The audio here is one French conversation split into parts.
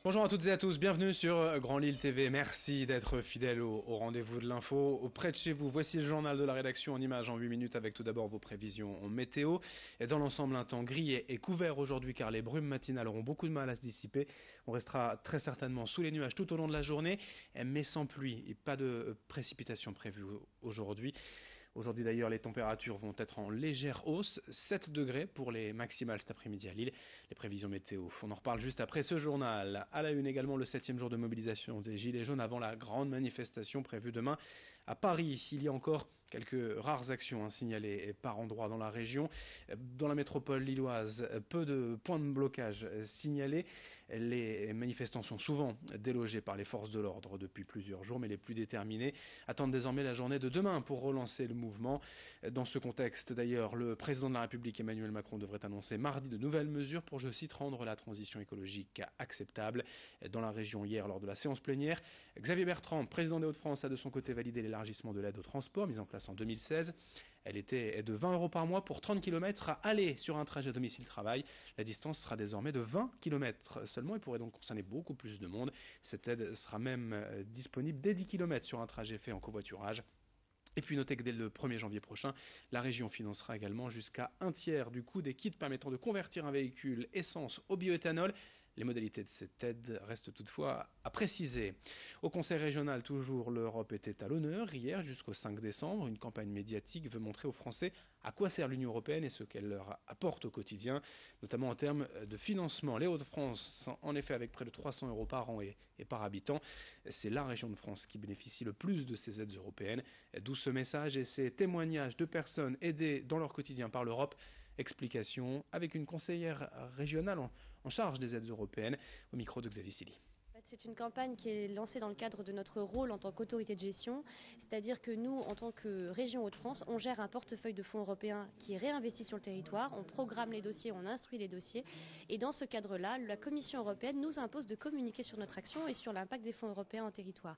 Bonjour à toutes et à tous, bienvenue sur Grand Lille TV. Merci d'être fidèles au rendez-vous de l'info. Auprès de chez vous, voici le journal de la rédaction en images en 8 minutes avec tout d'abord vos prévisions en météo. Et dans l'ensemble, un temps gris et couvert aujourd'hui car les brumes matinales auront beaucoup de mal à se dissiper. On restera très certainement sous les nuages tout au long de la journée, mais sans pluie et pas de précipitations prévues aujourd'hui. Aujourd'hui d'ailleurs, les températures vont être en légère hausse, 7 degrés pour les maximales cet après-midi à Lille. Les prévisions météo, on en reparle juste après ce journal. À la une également, le 7e jour de mobilisation des Gilets jaunes avant la grande manifestation prévue demain à Paris. Il y a encore quelques rares actions signalées par endroits dans la région. Dans la métropole lilloise, peu de points de blocage signalés. Les manifestants sont souvent délogés par les forces de l'ordre depuis plusieurs jours, mais les plus déterminés attendent désormais la journée de demain pour relancer le mouvement. Dans ce contexte, d'ailleurs, le président de la République Emmanuel Macron devrait annoncer mardi de nouvelles mesures pour, je cite, rendre la transition écologique acceptable. Dans la région hier, lors de la séance plénière, Xavier Bertrand, président des Hauts-de-France, a de son côté validé l'élargissement de l'aide au transport mise en place en 2016. Elle était de 20 € par mois pour 30 km à aller sur un trajet domicile-travail. La distance sera désormais de 20 km seulement et pourrait donc concerner beaucoup plus de monde. Cette aide sera même disponible dès 10 km sur un trajet fait en covoiturage. Et puis notez que dès le 1er janvier prochain, la région financera également jusqu'à un tiers du coût des kits permettant de convertir un véhicule essence au bioéthanol. Les modalités de cette aide restent toutefois à préciser. Au Conseil régional, toujours, l'Europe était à l'honneur. Hier, jusqu'au 5 décembre, une campagne médiatique veut montrer aux Français à quoi sert l'Union européenne et ce qu'elle leur apporte au quotidien, notamment en termes de financement. Les Hauts-de-France, en effet, avec près de 300 € par an et par habitant, c'est la région de France qui bénéficie le plus de ces aides européennes. D'où ce message et ces témoignages de personnes aidées dans leur quotidien par l'Europe. Explication avec une conseillère régionale en charge des aides européennes, au micro de Xavier Silly. C'est une campagne qui est lancée dans le cadre de notre rôle en tant qu'autorité de gestion, c'est-à-dire que nous, en tant que région Hauts-de-France, on gère un portefeuille de fonds européens qui est réinvesti sur le territoire, on programme les dossiers, on instruit les dossiers, et dans ce cadre-là, la Commission européenne nous impose de communiquer sur notre action et sur l'impact des fonds européens en territoire.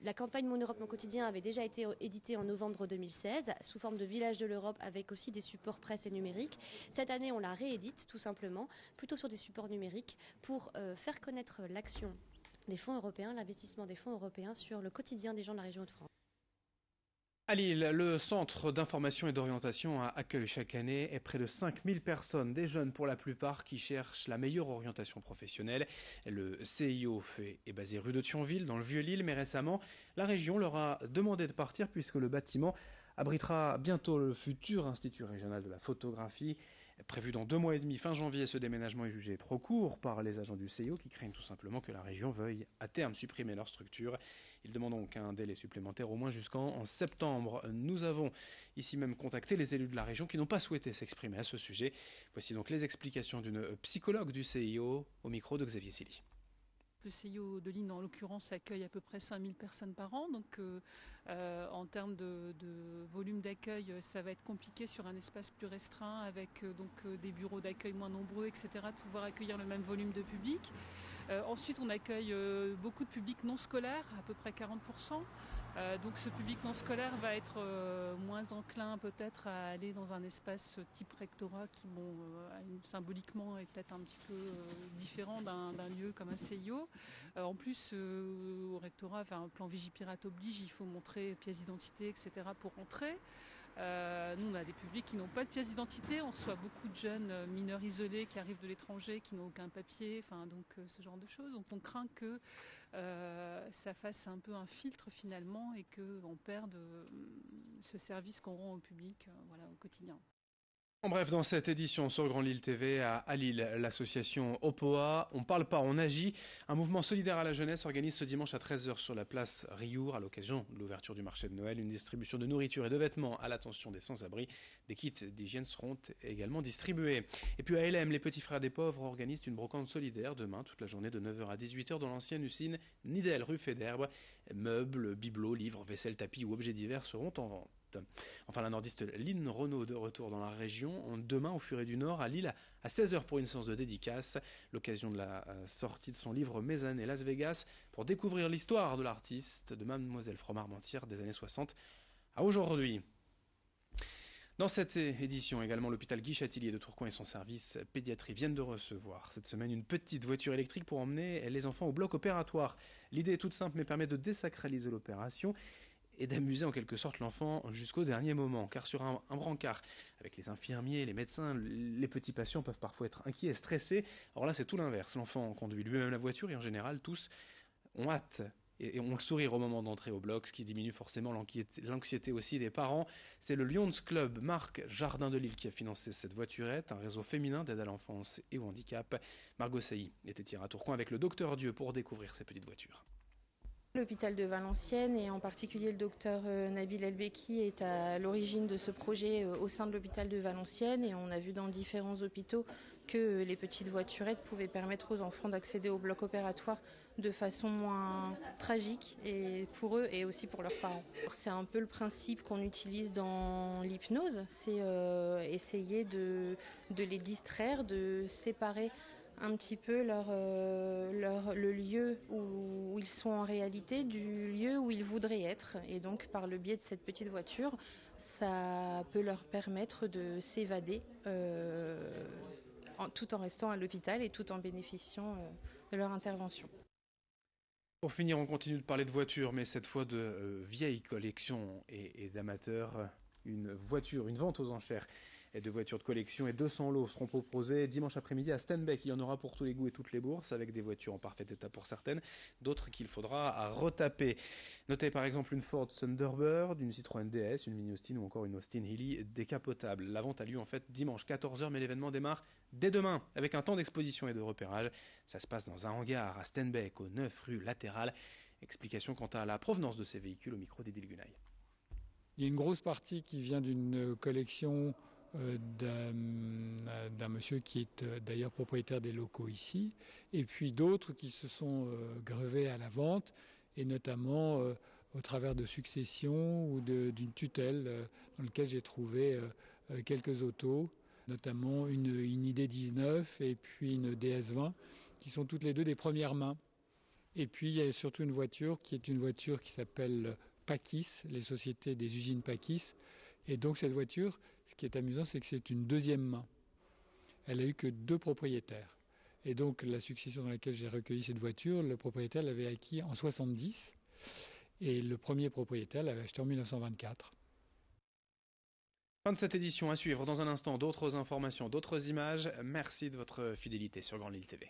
La campagne Mon Europe, mon quotidien avait déjà été éditée en novembre 2016 sous forme de village de l'Europe avec aussi des supports presse et numériques. Cette année, on la réédite tout simplement, plutôt sur des supports numériques pour faire connaître l'action des fonds européens, l'investissement des fonds européens sur le quotidien des gens de la région de France. À Lille, le centre d'information et d'orientation accueille chaque année près de 5000 personnes, des jeunes pour la plupart, qui cherchent la meilleure orientation professionnelle. Le CIO est basé rue de Thionville, dans le Vieux-Lille, mais récemment, la région leur a demandé de partir puisque le bâtiment abritera bientôt le futur Institut régional de la photographie. Prévu dans 2 mois et demi, fin janvier, ce déménagement est jugé trop court par les agents du CIO qui craignent tout simplement que la région veuille à terme supprimer leur structure. Ils demandent donc un délai supplémentaire au moins jusqu'en septembre. Nous avons ici même contacté les élus de la région qui n'ont pas souhaité s'exprimer à ce sujet. Voici donc les explications d'une psychologue du CIO au micro de Xavier Silly. Le CIO de Lille, en l'occurrence, accueille à peu près 5000 personnes par an. Donc, en termes de volume d'accueil, ça va être compliqué sur un espace plus restreint avec des bureaux d'accueil moins nombreux, etc., de pouvoir accueillir le même volume de public. Ensuite, on accueille beaucoup de publics non scolaires, à peu près 40%. Donc, ce public non scolaire va être moins enclin peut-être à aller dans un espace type rectorat qui, symboliquement, est peut-être un petit peu différent d'un lieu comme un CIO. En plus, au rectorat, un plan Vigipirate oblige, il faut montrer pièce d'identité, etc. pour entrer. Nous, on a des publics qui n'ont pas de pièce d'identité. On reçoit beaucoup de jeunes mineurs isolés qui arrivent de l'étranger, qui n'ont aucun papier, ce genre de choses. Donc on craint que ça fasse un peu un filtre finalement et qu'on perde ce service qu'on rend au public au quotidien. En bref, dans cette édition sur Grand Lille TV à Lille, l'association Opoa, on parle pas, on agit. Un mouvement solidaire à la jeunesse organise ce dimanche à 13h sur la place Riour, à l'occasion de l'ouverture du marché de Noël, une distribution de nourriture et de vêtements à l'attention des sans-abri. Des kits d'hygiène seront également distribués. Et puis à LM, les petits frères des pauvres organisent une brocante solidaire demain, toute la journée de 9h à 18h dans l'ancienne usine Nidel, rue Fédherbe. Meubles, bibelots, livres, vaisselle, tapis ou objets divers seront en vente. Enfin, la nordiste Lynn Renaud de retour dans la région, demain au Furet du Nord à Lille à 16h pour une séance de dédicace, l'occasion de la sortie de son livre Mes années Las Vegas pour découvrir l'histoire de l'artiste de Mademoiselle From Armentières des années 60 à aujourd'hui. Dans cette édition également, l'hôpital Guy Châtillier de Tourcoing et son service pédiatrie viennent de recevoir cette semaine une petite voiture électrique pour emmener les enfants au bloc opératoire. L'idée est toute simple mais permet de désacraliser l'opération et d'amuser en quelque sorte l'enfant jusqu'au dernier moment. Car sur un brancard, avec les infirmiers, les médecins, les petits patients peuvent parfois être inquiets et stressés. Alors là c'est tout l'inverse, l'enfant conduit lui-même la voiture et en général tous ont hâte et ont le sourire au moment d'entrer au bloc, ce qui diminue forcément l'anxiété aussi des parents. C'est le Lions Club Marc Jardin de Lille qui a financé cette voiturette, un réseau féminin d'aide à l'enfance et au handicap. Margot Sailly était hier à Tourcoing avec le docteur Dieu pour découvrir ces petites voitures. L'hôpital de Valenciennes et en particulier le docteur Nabil Elbeki est à l'origine de ce projet au sein de l'hôpital de Valenciennes et on a vu dans différents hôpitaux que les petites voiturettes pouvaient permettre aux enfants d'accéder au bloc opératoire de façon moins tragique et pour eux et aussi pour leurs parents. C'est un peu le principe qu'on utilise dans l'hypnose, c'est essayer de les distraire, de séparer un petit peu le lieu où ils sont en réalité du lieu où ils voudraient être. Et donc par le biais de cette petite voiture, ça peut leur permettre de s'évader tout en restant à l'hôpital et tout en bénéficiant de leur intervention. Pour finir, on continue de parler de voitures, mais cette fois de vieilles collections et d'amateurs. Une vente aux enchères et de voitures de collection et 200 lots seront proposés dimanche après-midi à Steinbeck. Il y en aura pour tous les goûts et toutes les bourses, avec des voitures en parfait état pour certaines, d'autres qu'il faudra retaper. Notez par exemple une Ford Thunderbird, une Citroën DS, une Mini Austin ou encore une Austin Healey décapotable. La vente a lieu en fait dimanche 14h, mais l'événement démarre dès demain avec un temps d'exposition et de repérage. Ça se passe dans un hangar à Steinbeck, au 9 rue Latérale. Explication quant à la provenance de ces véhicules au micro d'Edil Gunaï. Il y a une grosse partie qui vient d'une collection d'un monsieur qui est d'ailleurs propriétaire des locaux ici, et puis d'autres qui se sont grevés à la vente, et notamment au travers de successions ou d'une tutelle dans laquelle j'ai trouvé quelques autos, notamment une ID19 et puis une DS20, qui sont toutes les deux des premières mains. Et puis il y a surtout une voiture qui s'appelle Pakis, les sociétés des usines Pakis. Et donc cette voiture, ce qui est amusant, c'est que c'est une deuxième main. Elle a eu que 2 propriétaires. Et donc la succession dans laquelle j'ai recueilli cette voiture, le propriétaire l'avait acquis en 70 et le premier propriétaire l'avait acheté en 1924. Fin de cette édition, à suivre dans un instant d'autres informations, d'autres images. Merci de votre fidélité sur Grand Lille TV.